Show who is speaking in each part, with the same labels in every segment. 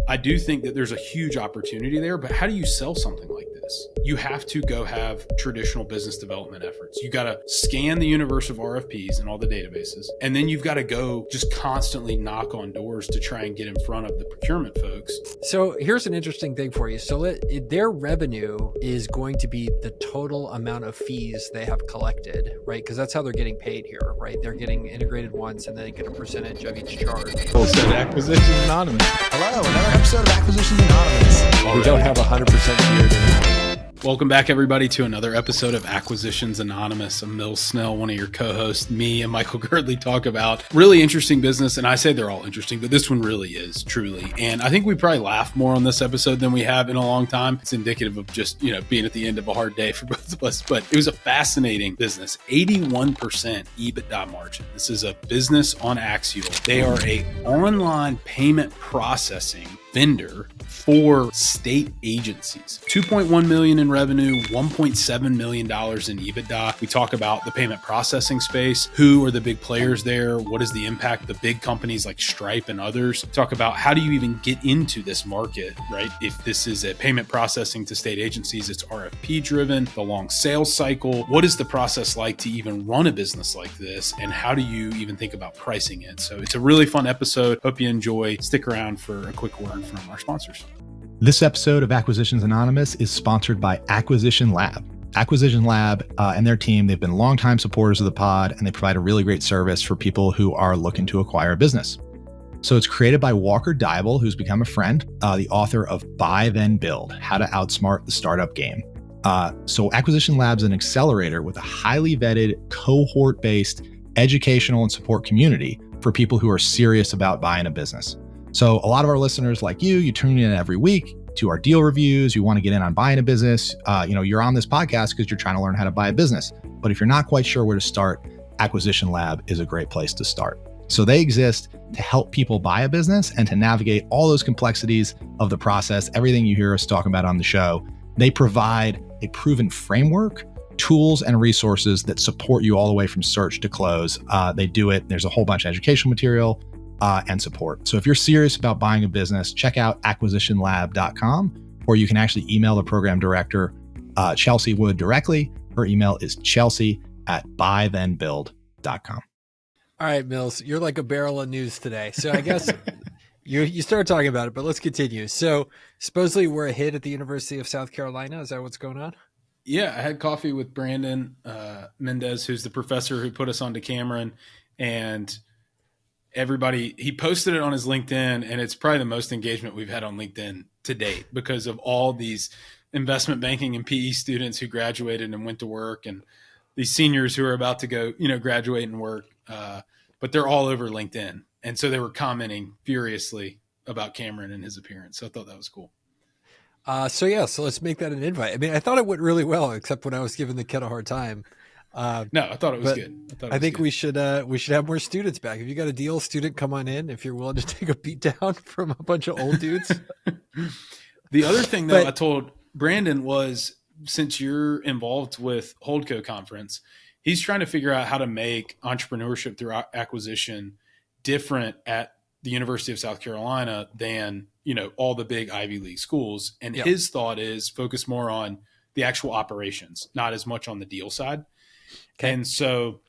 Speaker 1: I do think that there's a huge opportunity there, but how do you sell something like this? You have to go have traditional business development efforts. You got to scan the universe of RFPs and all the databases. And then you've got to go just constantly knock on doors to try and get in front of the procurement folks.
Speaker 2: So here's an interesting thing for you. So their revenue is going to be the total amount of fees they have collected, right? Because that's how they're getting paid here, right? They're getting integrated once and then they get a percentage of each charge.
Speaker 3: So Acquisitions Anonymous.
Speaker 4: Hello, another episode of Acquisitions Anonymous.
Speaker 2: We don't have 100% beard anymore.
Speaker 1: Welcome back, everybody, to another episode of Acquisitions Anonymous. I'm Mill Snell, one of your co-hosts. Me and Michael Girdley talk about really interesting business, and I say they're all interesting, but this one really is, truly. And I think we probably laugh more on this episode than we have in a long time. It's indicative of just, being at the end of a hard day for both of us, but it was a fascinating business. 81% EBITDA margin. This is a business on Axial. They are a online payment processing vendor for state agencies. 2.1 million in revenue, $1.7 million in EBITDA. We talk about the payment processing space. Who are the big players there? What is the impact of the big companies like Stripe and others? Talk about how do you even get into this market, right? If this is a payment processing to state agencies, it's RFP-driven, the long sales cycle. What is the process like to even run a business like this? And how do you even think about pricing it? So it's a really fun episode. Hope you enjoy. Stick around for a quick word from our sponsors.
Speaker 4: This episode of Acquisitions Anonymous is sponsored by Acquisition Lab. Acquisition Lab and their team, they've been longtime supporters of the pod, and they provide a really great service for people who are looking to acquire a business. So it's created by Walker Dybel, who's become a friend, the author of Buy Then Build, How to Outsmart the Startup Game. So Acquisition Lab's an accelerator with a highly vetted, cohort-based educational and support community for people who are serious about buying a business. So a lot of our listeners like you tune in every week to our deal reviews. You want to get in on buying a business. You're on this podcast because you're trying to learn how to buy a business. But if you're not quite sure where to start, Acquisition Lab is a great place to start. So they exist to help people buy a business and to navigate all those complexities of the process, everything you hear us talking about on the show. They provide a proven framework, tools, and resources that support you all the way from search to close. They do it. There's a whole bunch of educational material and support. So if you're serious about buying a business, check out acquisitionlab.com, or you can actually email the program director, Chelsea Wood, directly. Her email is chelsea@buythenbuild.com.
Speaker 2: All right, Mills, you're like a barrel of news today. So I guess you started talking about it, but let's continue. So supposedly we're a hit at the University of South Carolina. Is that what's going on?
Speaker 1: Yeah, I had coffee with Brandon Mendez, who's the professor who put us onto Cameron, and he posted it on his LinkedIn, and it's probably the most engagement we've had on LinkedIn to date because of all these investment banking and PE students who graduated and went to work, and these seniors who are about to go, graduate and work. But they're all over LinkedIn. And so they were commenting furiously about Cameron and his appearance. So I thought that was cool.
Speaker 2: So let's make that an invite. I mean, I thought it went really well, except when I was giving the kid a hard time.
Speaker 1: No, I thought it was good.
Speaker 2: I think we should have more students back. If you got a deal, student, come on in. If you're willing to take a beat down from a bunch of old dudes.
Speaker 1: The other thing that I told Brandon was, since you're involved with Holdco Conference, he's trying to figure out how to make entrepreneurship through acquisition different at the University of South Carolina than, all the big Ivy League schools. And his thought is focus more on the actual operations, not as much on the deal side. Okay. And so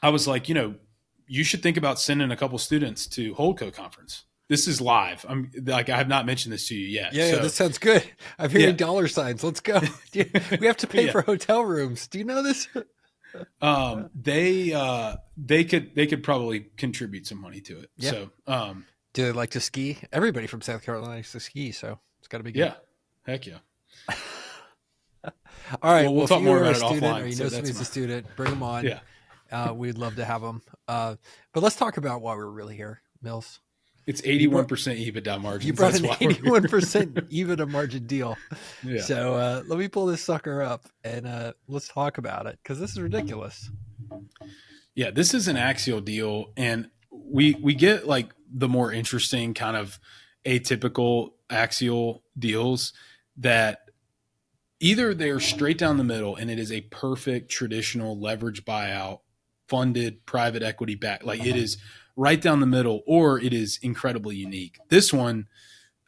Speaker 1: I was like, you should think about sending a couple students to Holdco Conference. This is live. I have not mentioned this to you yet.
Speaker 2: Yeah, this sounds good. I'm hearing dollar signs. Let's go. We have to pay for hotel rooms. Do you know this?
Speaker 1: They could probably contribute some money to it. Yeah. So,
Speaker 2: do they like to ski? Everybody from South Carolina likes to ski, so it's got to be good.
Speaker 1: Yeah. Heck yeah.
Speaker 2: All right.
Speaker 1: We'll talk more about it offline.
Speaker 2: Or you know somebody's a student, bring them on.
Speaker 1: Yeah.
Speaker 2: We'd love to have them. But let's talk about why we're really here, Mills.
Speaker 1: It's 81% EBITDA margin.
Speaker 2: You brought an 81% EBITDA margin deal. Yeah. So let me pull this sucker up and let's talk about it, because this is ridiculous.
Speaker 1: Yeah, this is an Axial deal, and we get like the more interesting kind of atypical Axial deals that either they're straight down the middle and it is a perfect traditional leverage buyout funded private equity back, like it is right down the middle, or it is incredibly unique. This one,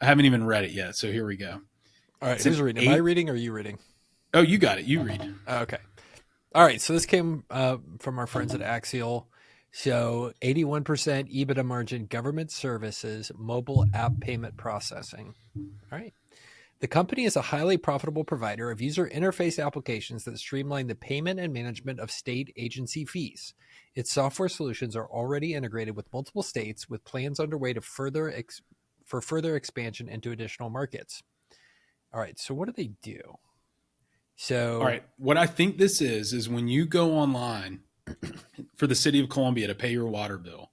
Speaker 1: I haven't even read it yet. So here we go.
Speaker 2: All right.
Speaker 1: It's
Speaker 2: Who's
Speaker 1: an
Speaker 2: reading? Am I
Speaker 1: 8
Speaker 2: reading or are you reading?
Speaker 1: Oh, you got it. You read.
Speaker 2: Okay. All right. So this came from our friends at Axial. So 81% EBITDA margin, government services, mobile app payment processing. All right. The company is a highly profitable provider of user interface applications that streamline the payment and management of state agency fees. Its software solutions are already integrated with multiple states, with plans underway to further expansion into additional markets. All right, so what do they do? So,
Speaker 1: All right. What I think this is when you go online for the city of Columbia to pay your water bill,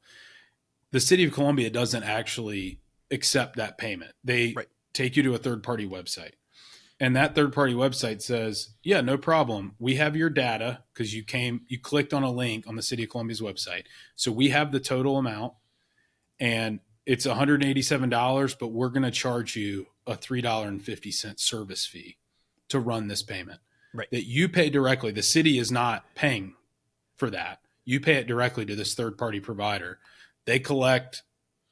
Speaker 1: the city of Columbia doesn't actually accept that payment. They
Speaker 2: right.
Speaker 1: take you to a third-party website. And that third-party website says, yeah, no problem. We have your data because you clicked on a link on the city of Columbia's website. So we have the total amount and it's $187, but we're going to charge you a $3.50 service fee to run this payment.
Speaker 2: Right.
Speaker 1: That you pay directly. The city is not paying for that. You pay it directly to this third-party provider. They collect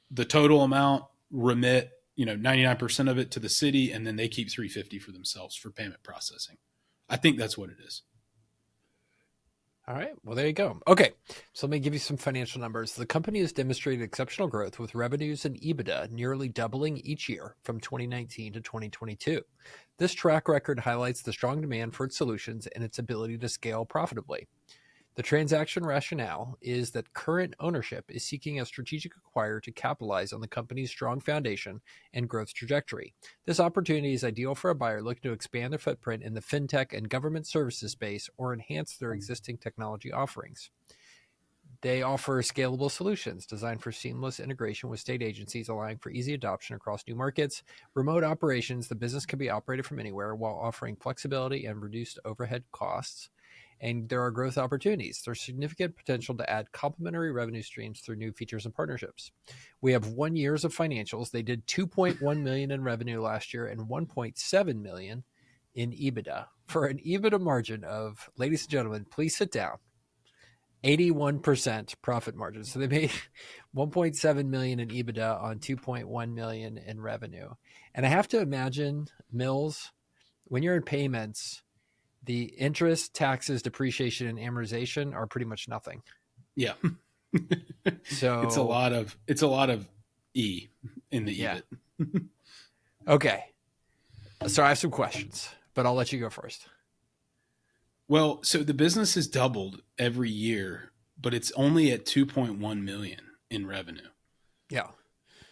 Speaker 1: the total amount, remit 99% of it to the city, and then they keep $350 for themselves for payment processing. I think that's what it is.
Speaker 2: All right. Well, there you go. Okay. So let me give you some financial numbers. The company has demonstrated exceptional growth with revenues and EBITDA nearly doubling each year from 2019 to 2022. This track record highlights the strong demand for its solutions and its ability to scale profitably. The transaction rationale is that current ownership is seeking a strategic acquirer to capitalize on the company's strong foundation and growth trajectory. This opportunity is ideal for a buyer looking to expand their footprint in the fintech and government services space or enhance their existing technology offerings. They offer scalable solutions designed for seamless integration with state agencies, allowing for easy adoption across new markets. Remote operations, the business can be operated from anywhere while offering flexibility and reduced overhead costs. And there are growth opportunities. There's significant potential to add complementary revenue streams through new features and partnerships. We have 1 year of financials. They did $2.1 million in revenue last year and $1.7 million in EBITDA for an EBITDA margin of, ladies and gentlemen, please sit down, 81% profit margin. So they made $1.7 million in EBITDA on $2.1 million in revenue. And I have to imagine, Mills, when you're in payments, the interest, taxes, depreciation, and amortization are pretty much nothing.
Speaker 1: Yeah.
Speaker 2: So
Speaker 1: it's a lot of E in the EBIT.
Speaker 2: Okay. So I have some questions, but I'll let you go first.
Speaker 1: Well, so the business has doubled every year, but it's only at 2.1 million in revenue.
Speaker 2: Yeah.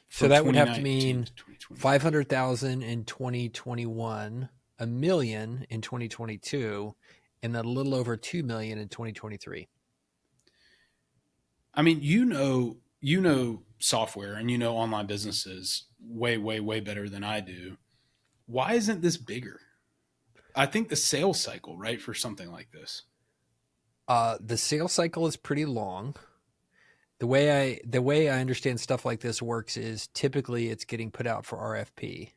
Speaker 2: So that would have to mean 500,000 in 2021, $1 million in 2022, and a little over 2 million in 2023.
Speaker 1: I mean, you know software and online businesses way, way, way better than I do. Why isn't this bigger? I think the sales cycle, right, for something like this.
Speaker 2: The sales cycle is pretty long. The way I understand stuff like this works is typically it's getting put out for RFP.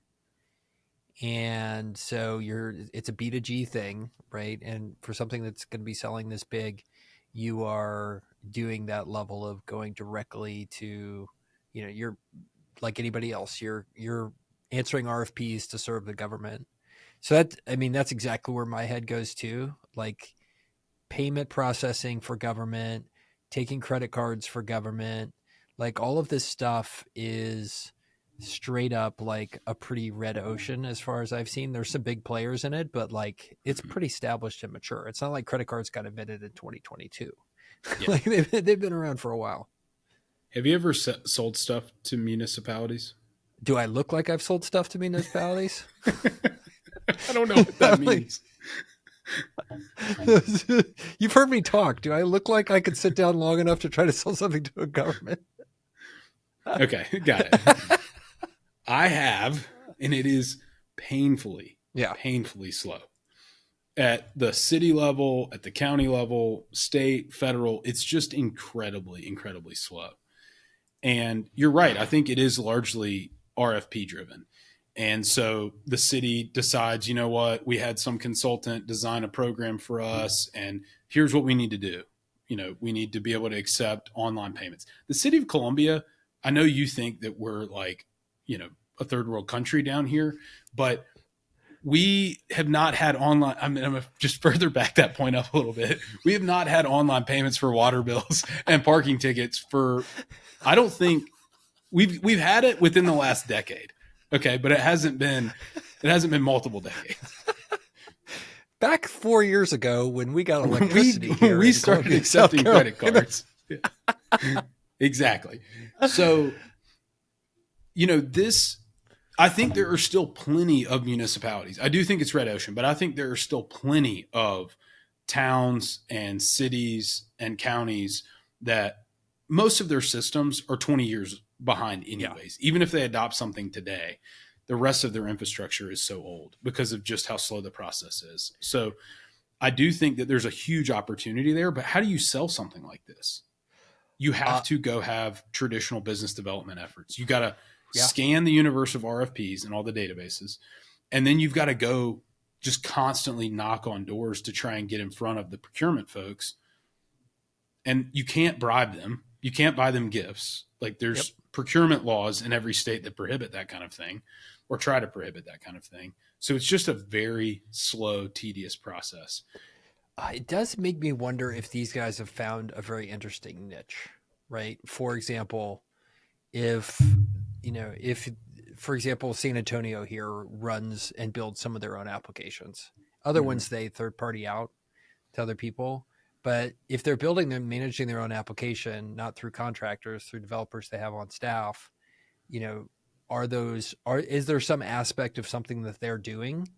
Speaker 2: And so it's a B2G thing, right? And for something that's going to be selling this big, you are doing that level of going directly to, you're like anybody else. You're answering RFPs to serve the government. So that's exactly where my head goes to, like payment processing for government, taking credit cards for government, like all of this stuff is straight up like a pretty red ocean as far as I've seen. There's some big players in it, but like it's pretty established and mature. It's not like credit cards got invented in 2022. Yeah. Like they've been around for a while.
Speaker 1: Have you ever sold stuff to municipalities?
Speaker 2: Do I look like I've sold stuff to municipalities?
Speaker 1: I don't know what that means.
Speaker 2: You've heard me talk. Do I look like I could sit down long enough to try to sell something to a government?
Speaker 1: Okay, got it. I have, and it is painfully slow. At the city level, at the county level, state, federal, it's just incredibly, incredibly slow. And you're right. I think it is largely RFP-driven. And so the city decides, you know what, we had some consultant design a program for us, and here's what we need to do. We need to be able to accept online payments. The city of Columbia, I know you think that we're like, a third world country down here, but we have not had online. I'm going to just further back that point up a little bit. We have not had online payments for water bills and parking tickets for, I don't think we've had it within the last decade. Okay. But it hasn't been multiple decades.
Speaker 2: Back 4 years ago when we got electricity here,
Speaker 1: we started accepting credit cards. Yeah. Exactly. So, I think there are still plenty of municipalities. I do think it's red ocean, but I think there are still plenty of towns and cities and counties that most of their systems are 20 years behind anyways. Even if they adopt something today, the rest of their infrastructure is so old because of just how slow the process is. So I do think that there's a huge opportunity there, but how do you sell something like this? You have to go have traditional business development efforts. You got to scan the universe of RFPs and all the databases. And then you've got to go just constantly knock on doors to try and get in front of the procurement folks. And you can't bribe them. You can't buy them gifts. Like there's procurement laws in every state that prohibit that kind of thing or try to prohibit that kind of thing. So it's just a very slow, tedious process.
Speaker 2: It does make me wonder if these guys have found a very interesting niche, right? For example, if for example, San Antonio here runs and builds some of their own applications, other ones they third party out to other people. But if they're building them, managing their own application, not through contractors, through developers they have on staff, is there some aspect of something that they're doing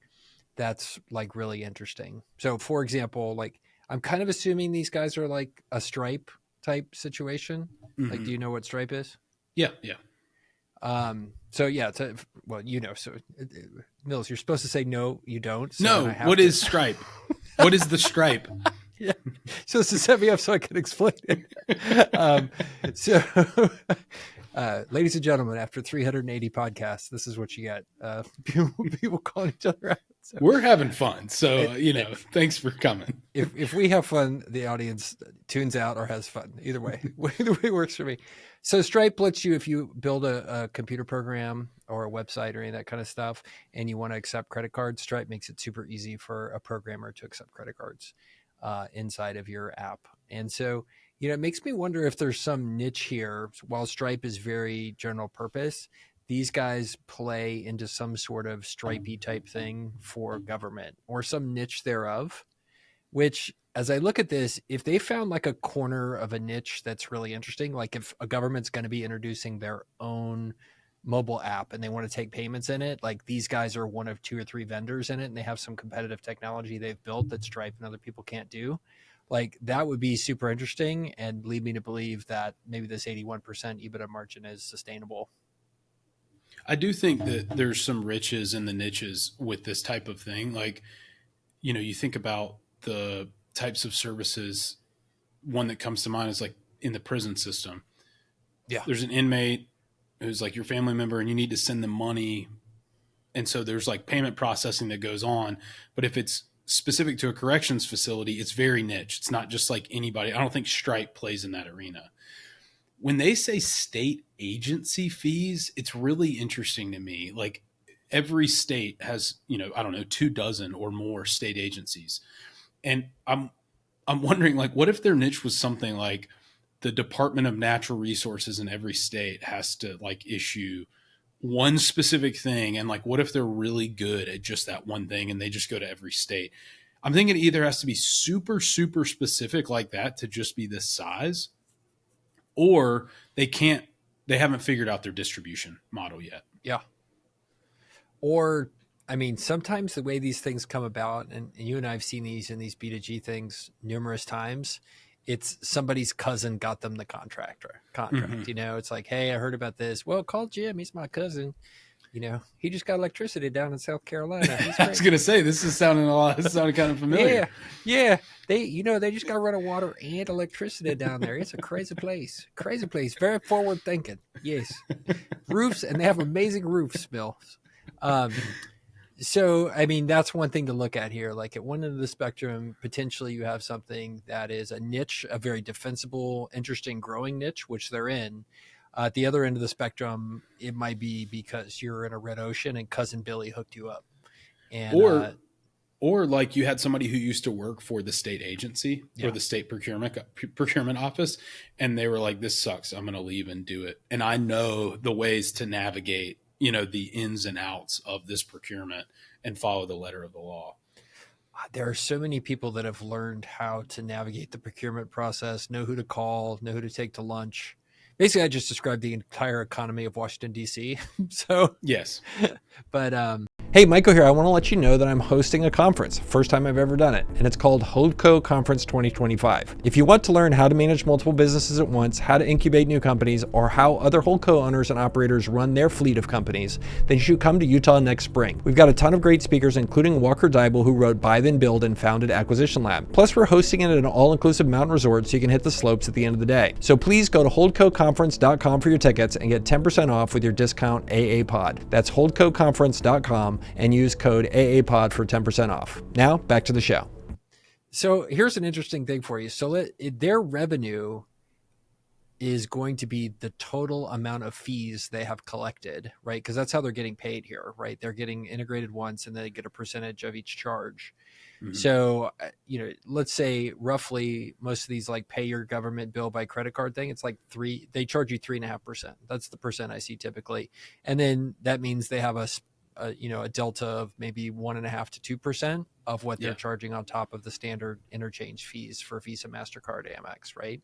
Speaker 2: that's like really interesting? So for example, like I'm kind of assuming these guys are like a Stripe type situation. Like, do you know what Stripe is?
Speaker 1: Yeah.
Speaker 2: So Mills, you're supposed to say no, you don't. So
Speaker 1: no. What is Stripe? What is the Stripe?
Speaker 2: Yeah. So to set me up so I can explain it. Ladies and gentlemen, after 380 podcasts, this is what you get. People calling each other out. So,
Speaker 1: we're having fun. So, thanks for coming.
Speaker 2: If we have fun, the audience tunes out or has fun. Either way works for me. So Stripe lets you, if you build a computer program or a website or any of that kind of stuff, and you want to accept credit cards, Stripe makes it super easy for a programmer to accept credit cards inside of your app. And so, it makes me wonder if there's some niche here. While Stripe is very general purpose, these guys play into some sort of Stripey type thing for government or some niche thereof, which as I look at this, if they found like a corner of a niche that's really interesting, like if a government's going to be introducing their own mobile app and they want to take payments in it, like these guys are one of 2 or 3 vendors in it and they have some competitive technology they've built that Stripe and other people can't do. Like that would be super interesting and lead me to believe that maybe this 81% EBITDA margin is sustainable.
Speaker 1: I do think that there's some riches in the niches with this type of thing. Like, you think about the types of services. One that comes to mind is like in the prison system. Yeah. There's an inmate who's like your family member and you need to send them money. And so there's like payment processing that goes on. But if it's specific to a corrections facility, it's very niche. It's not just like anybody. I don't think Stripe plays in that arena. When they say state agency fees, it's really interesting to me. Like every state has, 24 or more state agencies. And I'm wondering, like, what if their niche was something like the Department of Natural Resources in every state has to like issue one specific thing. And like, what if they're really good at just that one thing and they just go to every state? I'm thinking it either has to be super, super specific like that to just be this size, or they haven't figured out their distribution model yet.
Speaker 2: Yeah. Or, I mean, sometimes the way these things come about, and you and I have seen these in these B2G things numerous times, it's somebody's cousin got them the contract. It's like, hey, I heard about this. Well, call Jim. He's my cousin. He just got electricity down in South Carolina.
Speaker 1: I was going to say, this is sounding kind of familiar.
Speaker 2: Yeah. They just got running water and electricity down there. It's a crazy place. Very forward thinking. Yes. Roofs, and they have amazing roofs, Bill. So, I mean, that's one thing to look at here. Like at one end of the spectrum, potentially you have something that is a niche, a very defensible, interesting, growing niche, which they're in. At the other end of the spectrum, it might be because you're in a red ocean and cousin Billy hooked you up. And
Speaker 1: or like you had somebody who used to work for the state agency or the state procurement office, and they were like, this sucks, I'm going to leave and do it. And I know the ways to navigate, the ins and outs of this procurement and follow the letter of the law.
Speaker 2: There are so many people that have learned how to navigate the procurement process, know who to call, know who to take to lunch. Basically, I just described the entire economy of Washington, D.C. So,
Speaker 1: yes.
Speaker 2: But, hey, Michael here. I want to let you know that I'm hosting a conference. First time I've ever done it. And it's called Holdco Conference 2025. If you want to learn how to manage multiple businesses at once, how to incubate new companies, or how other Holdco owners and operators run their fleet of companies, then you should come to Utah next spring. We've got a ton of great speakers, including Walker Deibel, who wrote Buy Then Build and founded Acquisition Lab. Plus, we're hosting it at an all-inclusive mountain resort so you can hit the slopes at the end of the day. So please go to holdcoconference.com for your tickets and get 10% off with your discount AAPod. That's holdcoconference.com and use code AAPOD for 10% off. Now, back to the show. So here's an interesting thing for you. So their revenue is going to be the total amount of fees they have collected, right? Because that's how they're getting paid here, right? They're getting integrated once and they get a percentage of each charge. Mm-hmm. So, let's say roughly most of these like pay your government bill by credit card thing, it's like they charge you 3.5%. That's the percent I see typically. And then that means they have a delta of maybe 1.5 to 2% of what they're charging on top of the standard interchange fees for Visa, MasterCard, Amex, right?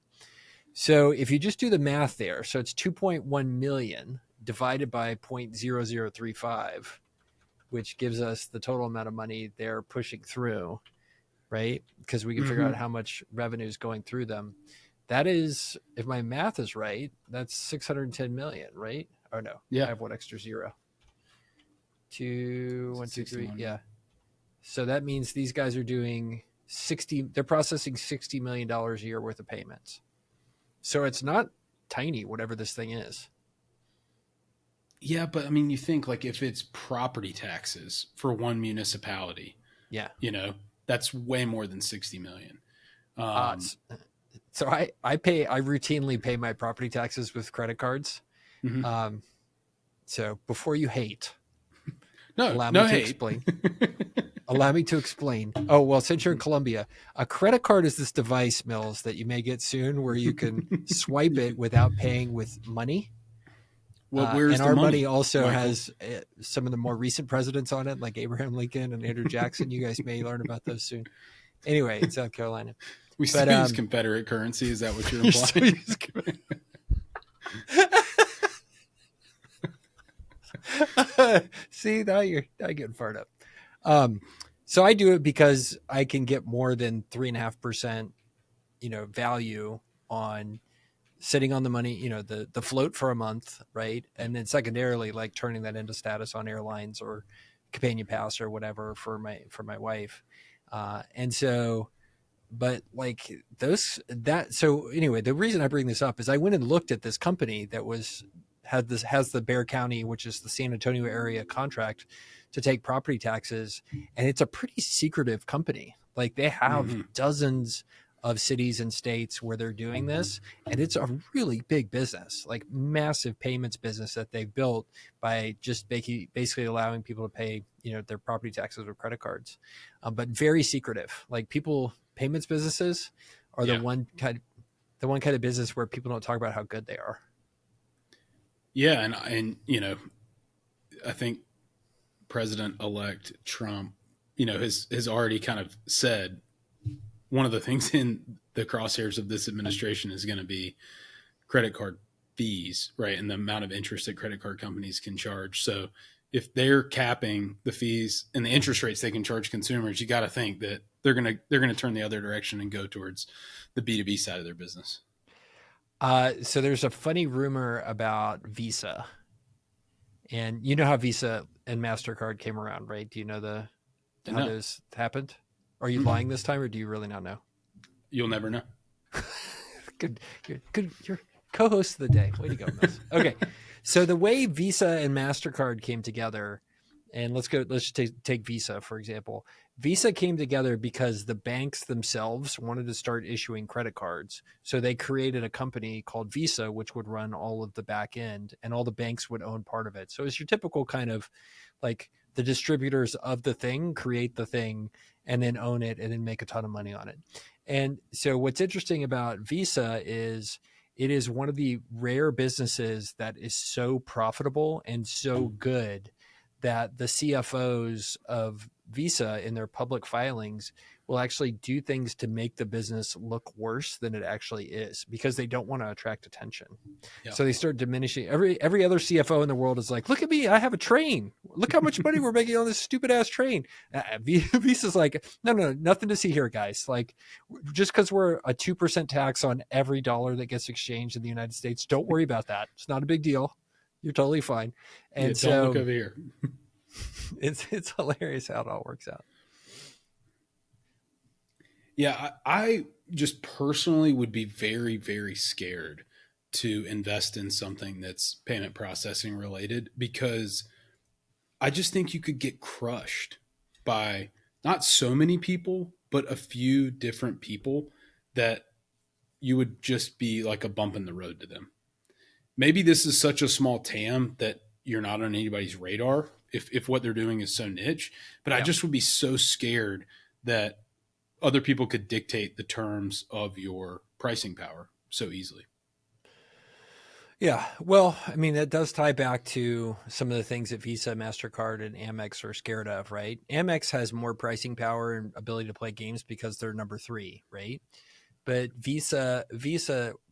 Speaker 2: So if you just do the math there, so it's 2.1 million divided by 0.0035, which gives us the total amount of money they're pushing through, right? Because we can figure out how much revenue is going through them. That is, if my math is right, that's 610 million, right? Or no, I have one extra zero. 2, 1, 2, 3. Yeah. So that means these guys are doing they're processing $60 million a year worth of payments. So it's not tiny, whatever this thing is.
Speaker 1: Yeah, but I mean, you think like if it's property taxes for one municipality, that's way more than 60 million.
Speaker 2: So I routinely pay my property taxes with credit cards. Mm-hmm. So before you hate, allow me to explain. Oh, well, since you're in Colombia, a credit card is this device, Mills, that you may get soon where you can swipe it without paying with money.
Speaker 1: Well, where's
Speaker 2: and
Speaker 1: the
Speaker 2: our
Speaker 1: money
Speaker 2: also Michael? Has some of the more recent presidents on it, like Abraham Lincoln and Andrew Jackson. You guys may learn about those soon. Anyway, in South Carolina.
Speaker 1: We still use Confederate currency. Is that what you're implying?
Speaker 2: See, now you're getting fired up. So I do it because I can get more than 3.5%, value on sitting on the money, the float for a month, right? And then secondarily, like turning that into status on airlines or companion pass or whatever for my wife. And so, but like so anyway, the reason I bring this up is I went and looked at this company that has the Bexar County, which is the San Antonio area contract to take property taxes. And it's a pretty secretive company. Like they have dozens of cities and states where they're doing this. And it's a really big business, like massive payments business that they've built by just basically allowing people to pay, their property taxes with credit cards. But very secretive, like payments businesses are the one kind of business where people don't talk about how good they are.
Speaker 1: Yeah, and I think President-elect Trump, has already kind of said one of the things in the crosshairs of this administration is going to be credit card fees, right, and the amount of interest that credit card companies can charge. So if they're capping the fees and the interest rates they can charge consumers, you got to think that they're going to turn the other direction and go towards the B2B side of their business.
Speaker 2: So there's a funny rumor about Visa, and you know how Visa and MasterCard came around, right? Do you know how those happened? Are you lying this time, or do you really not know?
Speaker 1: You'll never know.
Speaker 2: Good. You're co-host of the day. Way to go, Mills. Okay. So the way Visa and MasterCard came together And let's just take Visa, for example. Visa came together because the banks themselves wanted to start issuing credit cards. So they created a company called Visa, which would run all of the back end, and all the banks would own part of it. So it's your typical kind of like the distributors of the thing create the thing and then own it and then make a ton of money on it. And so what's interesting about Visa is it is one of the rare businesses that is so profitable and so good that the CFOs of Visa in their public filings will actually do things to make the business look worse than it actually is because they don't want to attract attention. Yeah. So they start diminishing. Every other CFO in the world is like, look at me, I have a train. Look how much money we're making on this stupid ass train. Visa's like, no, nothing to see here, guys. Like, just because we're a 2% tax on every dollar that gets exchanged in the United States, don't worry about that. It's not a big deal. You're totally fine. And
Speaker 1: yeah, don't look over here.
Speaker 2: It's hilarious how it all works out.
Speaker 1: Yeah, I just personally would be very, very scared to invest in something that's payment processing related because I just think you could get crushed by not so many people, but a few different people that you would just be like a bump in the road to them. Maybe this is such a small TAM that you're not on anybody's radar if what they're doing is so niche, but yeah. I just would be so scared that other people could dictate the terms of your pricing power so easily.
Speaker 2: Yeah. Well, I mean, that does tie back to some of the things that Visa, MasterCard, and Amex are scared of, right? Amex has more pricing power and ability to play games because they're number 3, right? But Visa,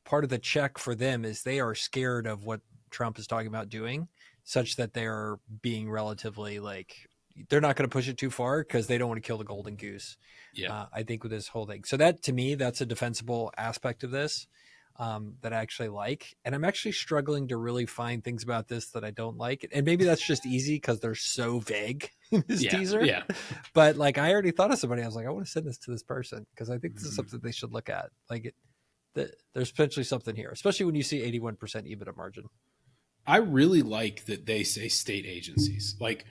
Speaker 2: part of the check for them is they are scared of what Trump is talking about doing, such that they're being relatively like, they're not going to push it too far because they don't want to kill the golden goose. Yeah, I think with this whole thing. So that, to me, that's a defensible aspect of this that I actually like. And I'm actually struggling to really find things about this that I don't like. And maybe that's just easy because they're so vague in this teaser. Yeah. But like, I already thought of somebody. I was like, I want to send this to this person because I think this is something they should look at. Like, there's potentially something here, especially when you see 81% EBITDA margin.
Speaker 1: I really like that they say state agencies. Like,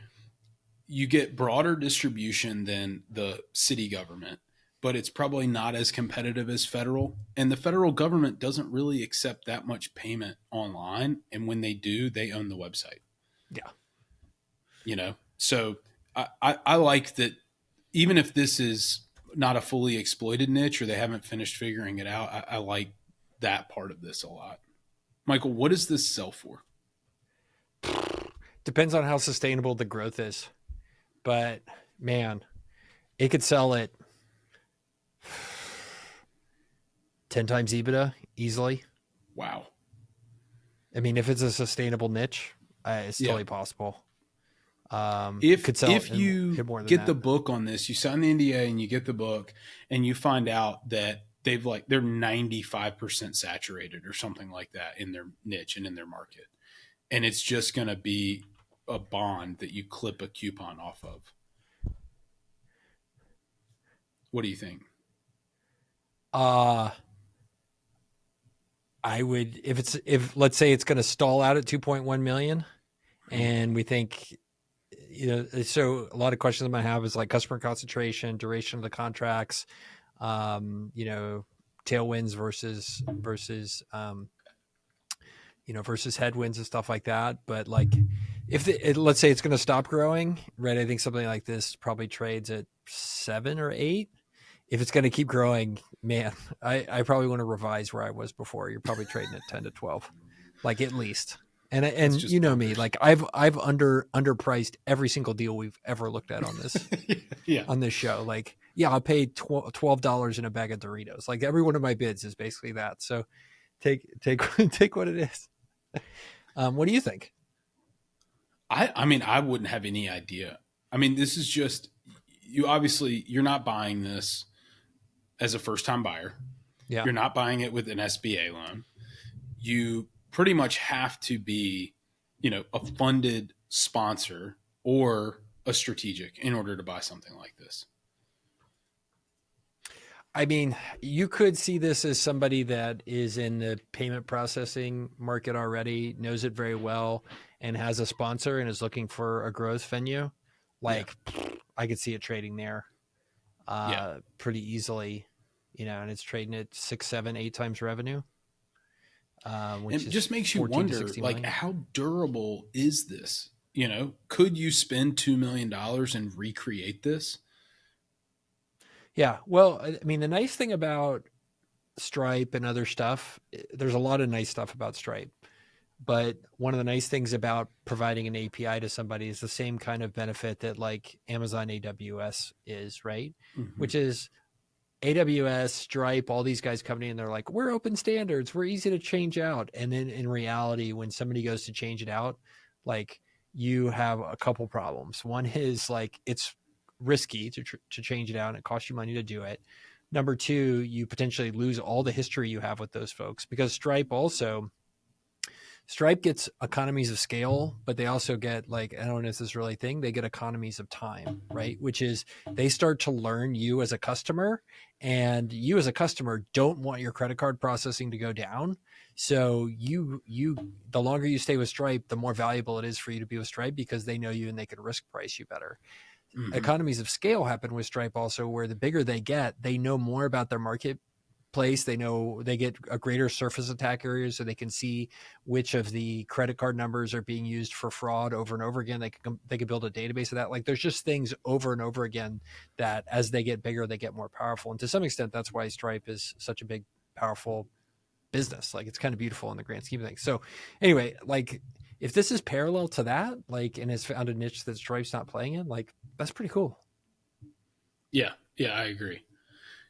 Speaker 1: you get broader distribution than the city government, but it's probably not as competitive as federal. And the federal government doesn't really accept that much payment online. And when they do, they own the website.
Speaker 2: Yeah.
Speaker 1: You know, so I like that even if this is not a fully exploited niche or they haven't finished figuring it out, I like that part of this a lot. Michael, what does this sell for?
Speaker 2: Depends on how sustainable the growth is. But man, it could sell it 10 times EBITDA easily.
Speaker 1: Wow.
Speaker 2: I mean, if it's a sustainable niche, it's totally possible.
Speaker 1: If you get the book on this, you sign the NDA and you get the book and you find out that they're 95% saturated or something like that in their niche and in their market. And it's just going to be a bond that you clip a coupon off of. What do you think?
Speaker 2: I would, if let's say it's going to stall out at 2.1 million and we think, so a lot of questions I might have is like customer concentration, duration of the contracts, tailwinds versus versus headwinds and stuff like that. But like, let's say it's going to stop growing, right? I think something like this probably trades at 7 or 8. If it's going to keep growing, man, I probably want to revise where I was before. You're probably trading at 10 to 12, like at least. And you know me, like I've underpriced every single deal we've ever looked at on this, on this show. Like, I'll pay $12 in a bag of Doritos. Like every one of my bids is basically that. So take what it is. What do you think?
Speaker 1: I mean, I wouldn't have any idea. I mean, this is just, you're not buying this as a first-time buyer. Yeah. You're not buying it with an SBA loan. You pretty much have to be, a funded sponsor or a strategic in order to buy something like this.
Speaker 2: I mean, you could see this as somebody that is in the payment processing market already, knows it very well, and has a sponsor and is looking for a growth venue, like I could see it trading there pretty easily, and it's trading at 6, 7, 8 times revenue. Which
Speaker 1: it just makes you wonder, like, how durable is this? Could you spend $2 million and recreate this?
Speaker 2: Yeah. Well, I mean, the nice thing about Stripe and other stuff, there's a lot of nice stuff about Stripe, but one of the nice things about providing an API to somebody is the same kind of benefit that like Amazon AWS is, right? Mm-hmm. Which is AWS, Stripe, all these guys coming in, they're like, we're open standards, we're easy to change out. And then in reality, when somebody goes to change it out, like you have a couple problems. One is like, it's risky to change it out and it costs you money to do it. Number two, you potentially lose all the history you have with those folks, because Stripe gets economies of scale, but they also get, like, I don't know if this is really a thing, they get economies of time, right? Which is they start to learn you as a customer, and you as a customer don't want your credit card processing to go down. So the longer you stay with Stripe, the more valuable it is for you to be with Stripe, because they know you and they can risk price you better. Mm-hmm. Economies of scale happen with Stripe also, where the bigger they get, they know more about their marketplace. They know they get a greater surface attack area, so they can see which of the credit card numbers are being used for fraud over and over again. They can build a database of that. Like, there's just things over and over again that as they get bigger, they get more powerful. And to some extent, that's why Stripe is such a big, powerful business. Like, it's kind of beautiful in the grand scheme of things. So anyway, like, if this is parallel to that, like, and has found a niche that Stripe's not playing in, like, that's pretty cool.
Speaker 1: Yeah, I agree.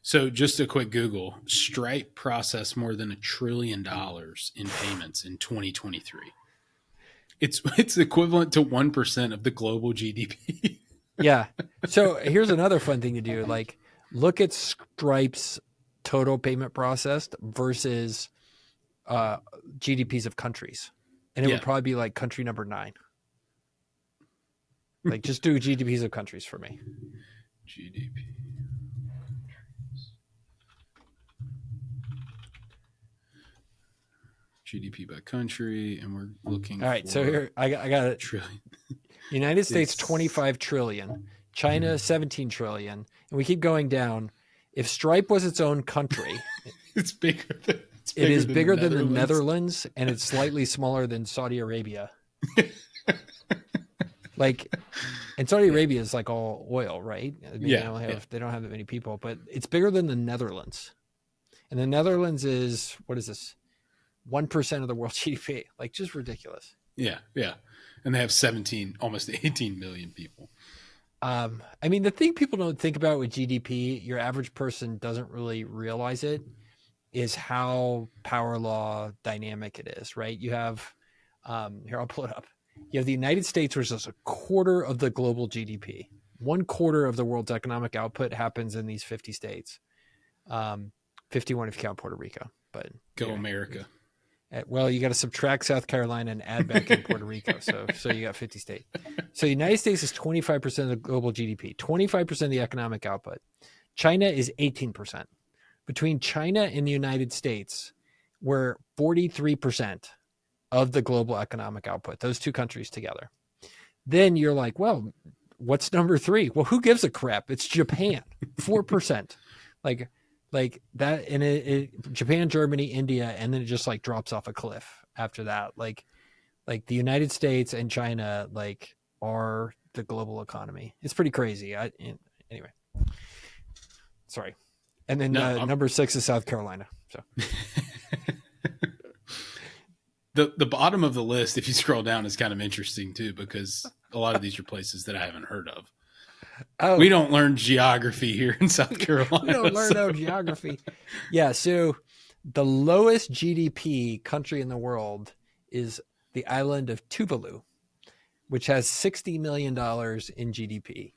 Speaker 1: So just a quick Google, Stripe processed more than $1 trillion in payments in 2023. It's equivalent to 1% of the global GDP.
Speaker 2: Yeah. So here's another fun thing to do. Like, look at Stripe's total payment processed versus GDPs of countries. And it would probably be like country number 9. Like, just do GDPs of countries for me.
Speaker 1: GDP by country, and we're looking.
Speaker 2: All right, so here I got it. Trillion. United States 25 trillion, China 17 trillion, and we keep going down. If Stripe was its own country,
Speaker 1: it
Speaker 2: is bigger than the Netherlands, and it's slightly smaller than Saudi Arabia. Like, and Saudi Arabia is like all oil, right? I mean, they don't have that many people, but it's bigger than the Netherlands. And the Netherlands is, what is this? 1% of the world GDP. Like, just ridiculous.
Speaker 1: Yeah. And they have 17, almost 18 million people.
Speaker 2: I mean, the thing people don't think about with GDP, your average person doesn't really realize it, is how power law dynamic it is, right? You have, here, I'll pull it up. You have the United States, which is 1/4 of the global GDP. 1/4 of the world's economic output happens in these 50 states. 51 if you count Puerto Rico. But
Speaker 1: go America.
Speaker 2: Well, you got to subtract South Carolina and add back in Puerto Rico. So you got 50 states. So the United States is 25% of the global GDP, 25% of the economic output. China is 18%. Between China and the United States, we're 43% of the global economic output, those two countries together. Then you're like, well, what's number 3? Well, who gives a crap? It's Japan, 4%. like that, and Japan, Germany, India, and then it just like drops off a cliff after that. Like the United States and China like are the global economy. It's pretty crazy. Anyway, sorry. And then number 6 is South Carolina. So
Speaker 1: the bottom of the list, if you scroll down, is kind of interesting too, because a lot of these are places that I haven't heard of. Oh, we don't learn geography here in South Carolina.
Speaker 2: We don't learn no geography. Yeah. So the lowest GDP country in the world is the island of Tuvalu, which has $60 million in GDP,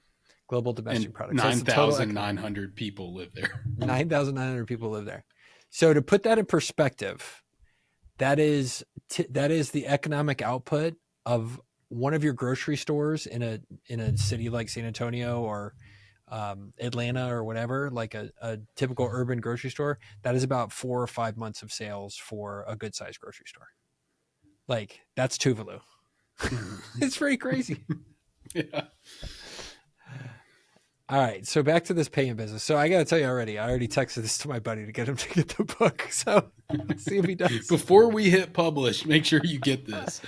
Speaker 2: global domestic product.
Speaker 1: 9,900 people live there.
Speaker 2: 9,900 people live there. So to put that in perspective, that is the economic output of one of your grocery stores in a city like San Antonio or Atlanta or whatever, like a typical urban grocery store. That is about 4 or 5 months of sales for a good sized grocery store. Like, that's Tuvalu. It's pretty crazy.
Speaker 1: Yeah.
Speaker 2: All right, so back to this payment business. So I got to tell you already, I already texted this to my buddy to get him to get the book. So let's see if he does.
Speaker 1: Before we hit publish, make sure you get this.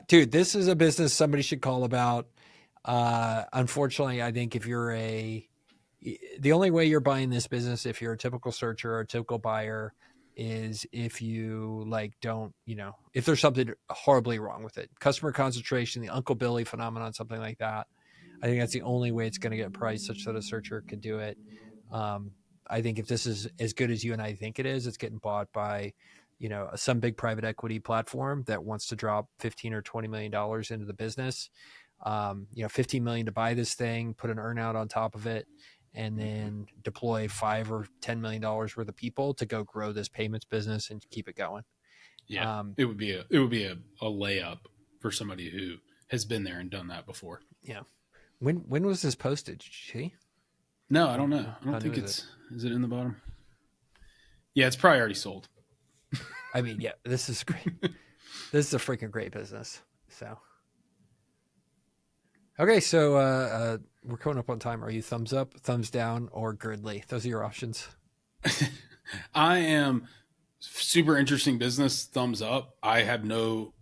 Speaker 2: Dude, this is a business somebody should call about. Unfortunately, I think if the only way you're buying this business, if you're a typical searcher or a typical buyer, is if you if there's something horribly wrong with it, customer concentration, the Uncle Billy phenomenon, something like that. I think that's the only way it's going to get priced such that a searcher could do it. I think if this is as good as you and I think it is, it's getting bought by, some big private equity platform that wants to drop $15 or $20 million into the business. $15 million to buy this thing, put an earn out on top of it, and then deploy $5 or $10 million worth of people to go grow this payments business and keep it going.
Speaker 1: Yeah, it would be a layup for somebody who has been there and done that before.
Speaker 2: Yeah. When was this posted? See?
Speaker 1: No, I don't know. I don't think is it in the bottom? Yeah, it's probably already sold.
Speaker 2: I mean, yeah, this is great. This is a freaking great business. So, okay, so we're coming up on time. Are you thumbs up, thumbs down, or Girdley? Those are your options.
Speaker 1: I am super interesting business. Thumbs up. I have no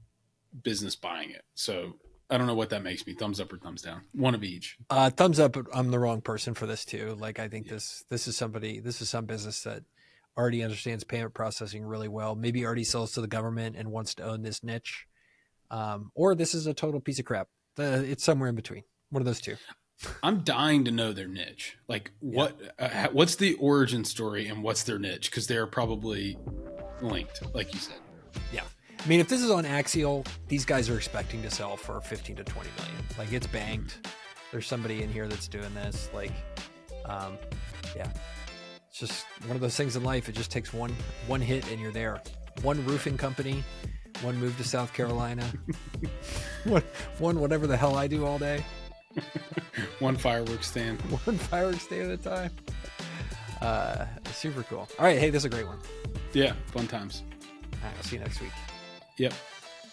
Speaker 1: business buying it, so I don't know what that makes me. Thumbs up or thumbs down. One of each.
Speaker 2: Thumbs up. I'm the wrong person for this too. Like I think this is some business that already understands payment processing really well. Maybe already sells to the government and wants to own this niche. Or this is a total piece of crap. It's somewhere in between. One of those two.
Speaker 1: I'm dying to know their niche. Like what's the origin story and what's their niche? Because they're probably linked, like you said.
Speaker 2: Yeah. I mean, if this is on Axial, these guys are expecting to sell for 15 to 20 million. Like it's banked. There's somebody in here that's doing this. Like, yeah, it's just one of those things in life. It just takes one hit and you're there. One roofing company, one move to South Carolina, one whatever the hell I do all day.
Speaker 1: One fireworks stand.
Speaker 2: One fireworks stand at a time. Super cool. All right. Hey, this is a great one.
Speaker 1: Yeah. Fun times.
Speaker 2: All right. I'll see you next week.
Speaker 1: Yep.